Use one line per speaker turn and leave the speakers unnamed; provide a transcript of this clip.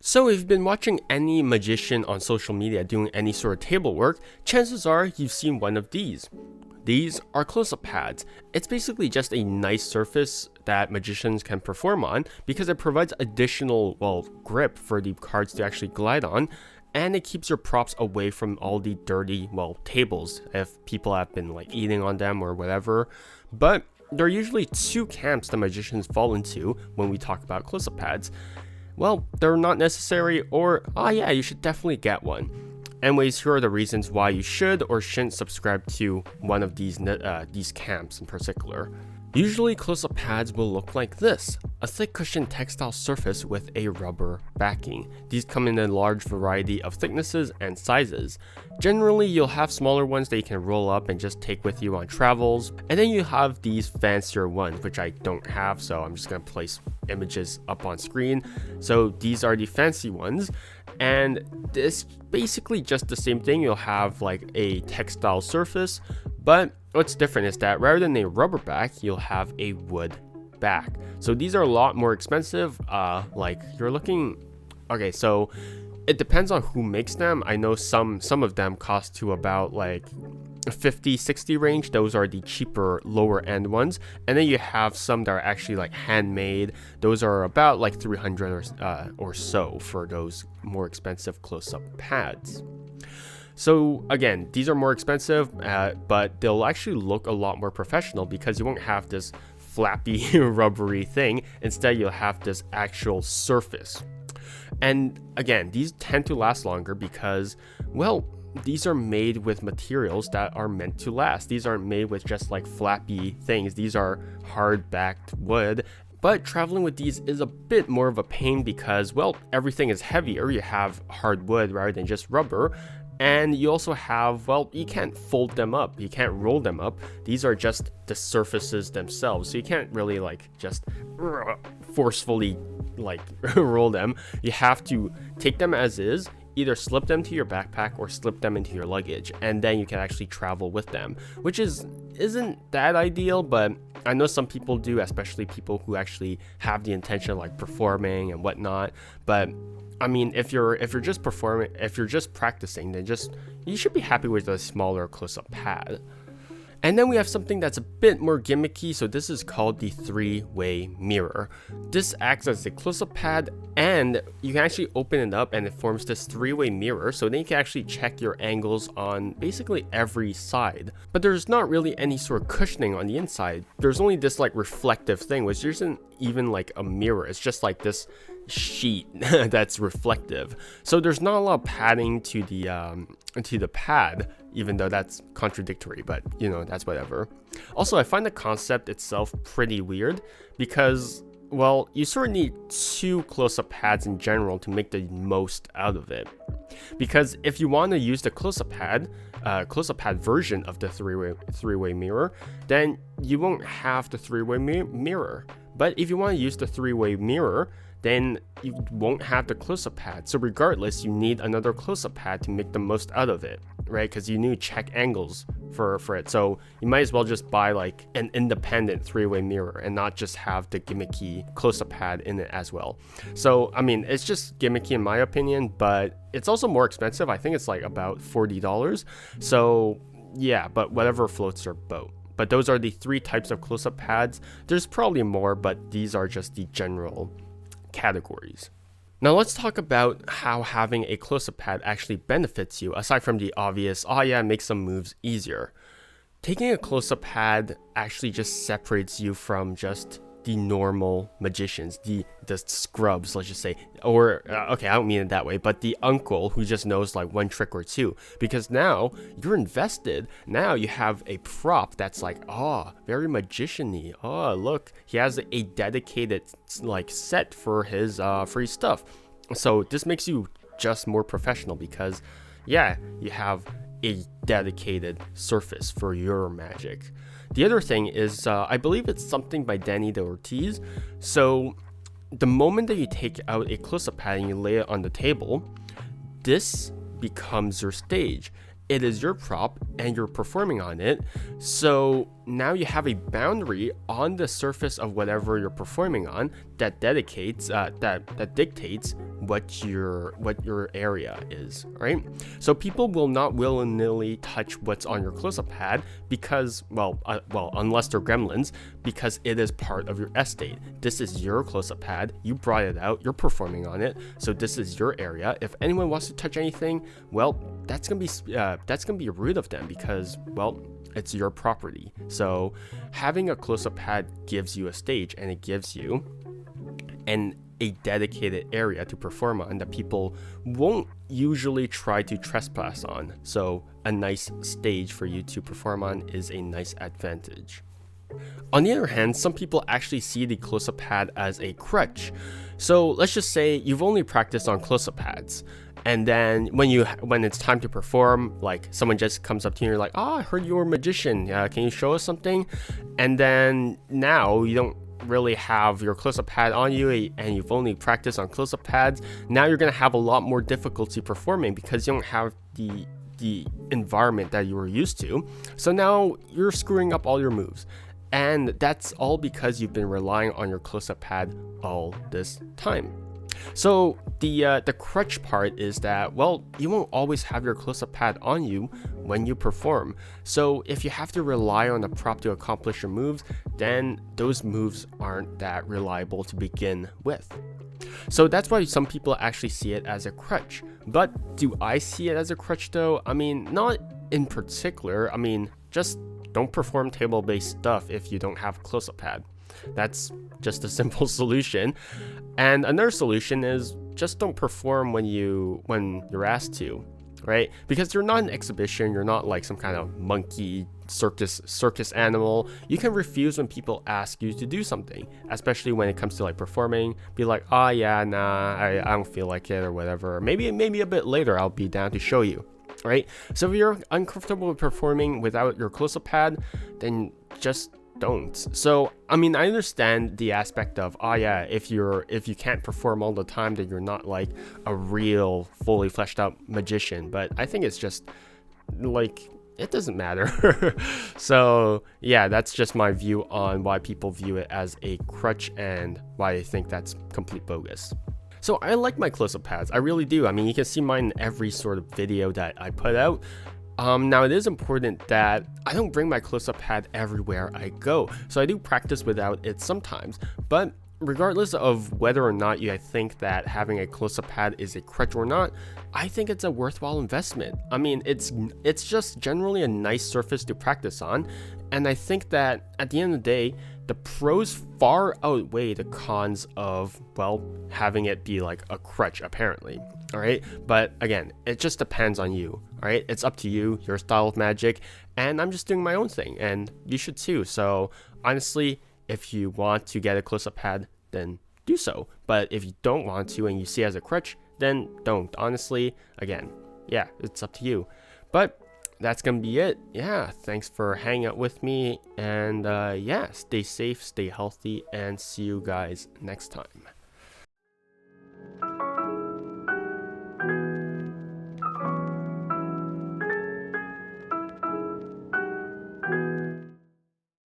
So if you've been watching any magician on social media doing any sort of table work, chances are you've seen one of these. These are close-up pads. It's basically just a nice surface that magicians can perform on because it provides additional, grip for the cards to actually glide on, and it keeps your props away from all the dirty, tables if people have been eating on them or whatever. But there are usually two camps that magicians fall into when we talk about close-up pads. Well, they're not necessary, or, yeah, you should definitely get one. Anyways, here are the reasons why you should or shouldn't subscribe to one of these camps in particular. Usually, close-up pads will look like this: a thick cushioned textile surface with a rubber backing. These come in a large variety of thicknesses and sizes. Generally, you'll have smaller ones that you can roll up and just take with you on travels, and then you have these fancier ones, which I don't have, so I'm just going to place images up on screen. So these are the fancy ones, and this basically just the same thing. You'll have a textile surface, but what's different is that rather than a rubber back, you'll have a wood back. So these are a lot more expensive. You're looking, okay, so it depends on who makes them. I know some of them cost to about 50-60 range. Those are the cheaper lower end ones, and then you have some that are actually handmade. Those are about 300 or so for those more expensive close-up pads. So again, these are more expensive, but they'll actually look a lot more professional because you won't have this flappy rubbery thing. Instead, you'll have this actual surface. And again, these tend to last longer because, these are made with materials that are meant to last. These aren't made with just flappy things. These are hard-backed wood. But traveling with these is a bit more of a pain because, everything is heavier. You have hard wood rather than just rubber. And you also have, you can't fold them up. You can't roll them up. These are just the surfaces themselves. So you can't really just forcefully roll them. You have to take them as is, either slip them to your backpack or slip them into your luggage, and then you can actually travel with them, which isn't that ideal, but I know some people do, especially people who actually have the intention of performing and whatnot. But I mean, if you're just performing, if you're just practicing, then you should be happy with a smaller close-up pad. And then we have something that's a bit more gimmicky. So this is called the three-way mirror. This acts as a close-up pad, and you can actually open it up and it forms this three-way mirror. So then you can actually check your angles on basically every side. But there's not really any sort of cushioning on the inside. There's only this reflective thing, which isn't even a mirror. It's just this sheet that's reflective. So there's not a lot of padding to the pad, even though that's contradictory, but that's whatever. Also, I find the concept itself pretty weird because, you sort of need two close-up pads in general to make the most out of it. Because if you want to use the close-up pad version of the three-way mirror, then you won't have the three-way mirror. But if you want to use the three-way mirror, then you won't have the close-up pad. So regardless, you need another close-up pad to make the most out of it, right? Because you need to check angles for it. So you might as well just buy an independent three-way mirror and not just have the gimmicky close-up pad in it as well. So, I mean, it's just gimmicky in my opinion, but it's also more expensive. I think it's about $40. So yeah, but whatever floats your boat. But those are the three types of close-up pads. There's probably more, but these are just the general categories. Now let's talk about how having a close-up pad actually benefits you, aside from the obvious, it makes some moves easier. Taking a close-up pad actually just separates you from just the normal magicians, the scrubs, let's just say, or okay, I don't mean it that way, but the uncle who just knows one trick or two, because now you're invested. Now you have a prop that's very magician-y. Look, he has a dedicated set for his stuff. So this makes you just more professional because you have a dedicated surface for your magic. The other thing is, I believe it's something by Danny De Ortiz. So the moment that you take out a close-up pad and you lay it on the table, this becomes your stage. It is your prop and you're performing on it. So now you have a boundary on the surface of whatever you're performing on that dedicates that dictates what your area is, right? So people will not willy-nilly touch what's on your close-up pad because, well, unless they're gremlins, because it is part of your estate. This is your close-up pad. You brought it out. You're performing on it. So this is your area. If anyone wants to touch anything, well, that's gonna be rude of them because, well, it's your property. So having a close-up pad gives you a stage, and it gives you a dedicated area to perform on that people won't usually try to trespass on. So a nice stage for you to perform on is a nice advantage. On the other hand, some people actually see the close-up pad as a crutch. So let's just say you've only practiced on close-up pads, and then when it's time to perform, like someone just comes up to you and you're like, I heard you're a magician, can you show us something? And then now you don't really have your close-up pad on you, and you've only practiced on close-up pads. Now you're going to have a lot more difficulty performing because you don't have the environment that you were used to. So now you're screwing up all your moves, and that's all because you've been relying on your close-up pad all this time. So the crutch part is that, well, you won't always have your close-up pad on you when you perform. So if you have to rely on a prop to accomplish your moves, then those moves aren't that reliable to begin with. So that's why some people actually see it as a crutch. But do I see it as a crutch though? I mean, not in particular. I mean, just don't perform table-based stuff if you don't have a close-up pad. That's just a simple solution. And another solution is just don't perform when you're asked to, right? Because you're not an exhibition, you're not like some kind of monkey circus animal. You can refuse when people ask you to do something, especially when it comes to like performing. Be like, oh yeah, nah, I don't feel like it or whatever. Maybe a bit later I'll be down to show you, right? So if you're uncomfortable with performing without your close-up pad, then just don't. So I mean, I understand the aspect of, oh yeah, if you can't perform all the time, then you're not like a real fully fleshed out magician. But I think it's just like, it doesn't matter. So yeah, that's just my view on why people view it as a crutch and why I think that's complete bogus. So I like my close-up pads, I really do. I mean, you can see mine in every sort of video that I put out. Now it is important that I don't bring my close-up pad everywhere I go, so I do practice without it sometimes. But regardless of whether or not you think that having a close-up pad is a crutch or not, I think it's a worthwhile investment. I mean, it's just generally a nice surface to practice on, and I think that at the end of the day, the pros far outweigh the cons of, well, having it be like a crutch, apparently. All right, but again, it just depends on you. All right, it's up to you, your style of magic, and I'm just doing my own thing, and you should too. So honestly, if you want to get a close-up pad, then do so. But if you don't want to and you see it as a crutch, then don't. Honestly, again, yeah, it's up to you. But that's gonna be it. Yeah, thanks for hanging out with me, and yeah, stay safe, stay healthy, and see you guys next time.